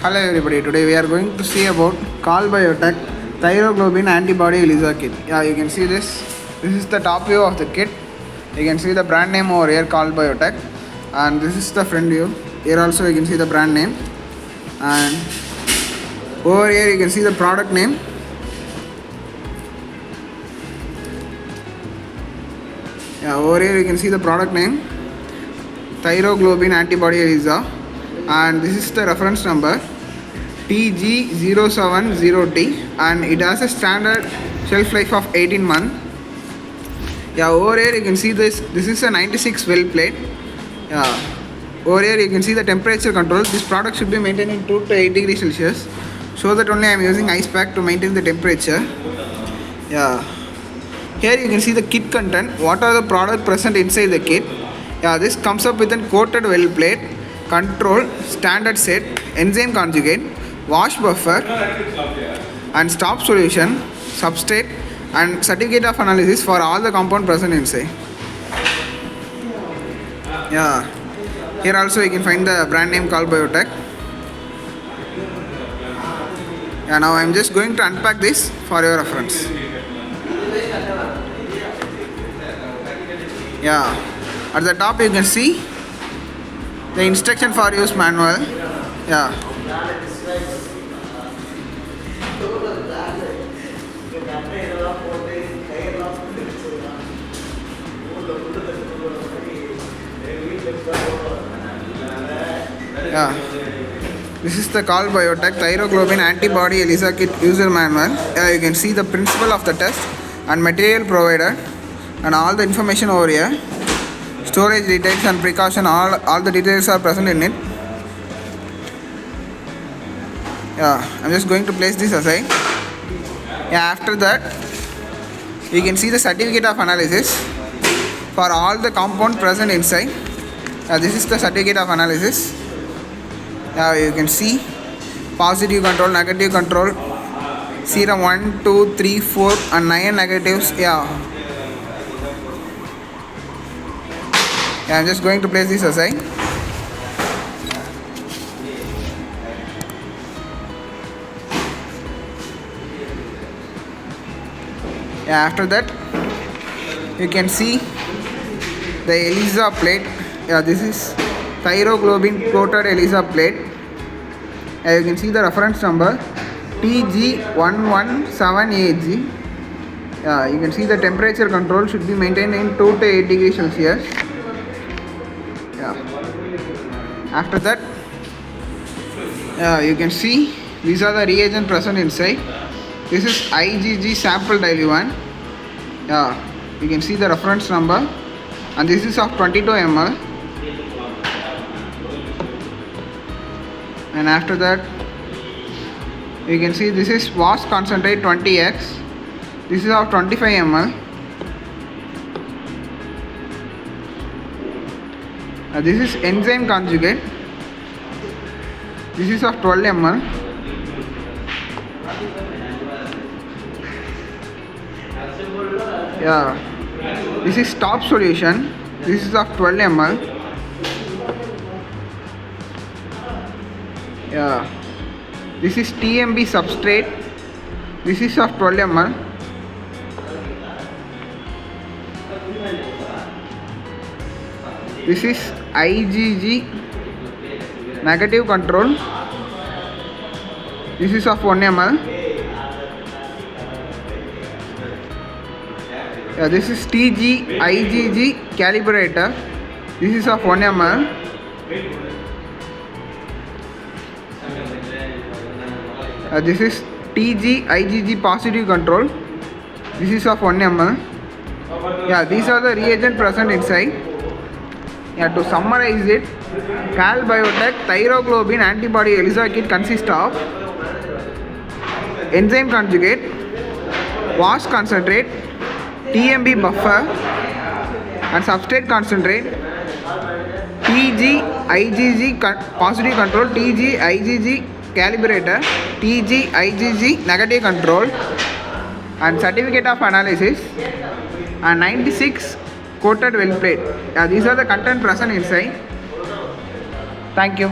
Hello everybody, today we are going to see about Calbiotech Thyroglobulin antibody ELISA kit. Yeah, you can see this. This is the top view of the kit. You can see the brand name over here, Calbiotech, and this is the front view. Here also you can see the brand name, and over here you can see the product name. Yeah, over here you can see the product name, Thyroglobulin antibody ELISA, and this is the reference number TG070T, and it has a standard shelf life of 18 months. Yeah, over here you can see this is a 96 well plate. Yeah, over here you can see the temperature control. This product should be maintained in 2 to 8 degrees Celsius, so that only I am using ice pack to maintain the temperature. Yeah, here you can see the kit content. What are the product present inside the kit? Yeah, this comes up with a coated well plate, control, standard set, enzyme conjugate, wash buffer, and stop solution, substrate, and certificate of analysis for all the compound present inside. Yeah, here also you can find the brand name Calbiotech. Yeah, now I am just going to unpack this for your reference. Yeah, at the top you can see the instruction for use manual. Yeah. Yeah. This is the Calbiotech Thyroglobulin antibody ELISA Kit user manual. Yeah, you can see the principle of the test and material provided and all the information over here. Storage details and precaution, all the details are present in it. Yeah, I'm just going to place this aside. Yeah, after that you can see the certificate of analysis for all the compound present inside. This is the certificate of analysis. You can see positive control, negative control, serum 1, 2, 3, 4 and 9 negatives. I'm just going to place this aside. After that you can see the ELISA plate. This is thyroglobulin coated ELISA plate. You can see the reference number TG117AG. You can see the temperature control should be maintained in 2 to 8 degrees Celsius. After that you can see these are the reagent present inside. This is IgG sample diluent. You can see the reference number, and this is of 22 ml. And after that you can see this is wash concentrate 20x. This is of 25 ml. This is enzyme conjugate. This is of 12 ml. This is stop solution. This is of 12 ml. This is TMB substrate. This is of 12 ml. This is IgG negative control. This is of 1 ml. This is TG IgG calibrator. This is of 1 ml. This is TG IgG positive control. This is of 1 ml. These are the reagent present inside. To summarize it, Calbiotech Thyroglobulin antibody ELISA kit consists of enzyme conjugate, wash concentrate, TMB buffer and substrate concentrate, TG IgG positive control, TG IgG calibrator, TG IgG negative control and certificate of analysis, and 96 coated well plate. These are the content present inside. Thank you.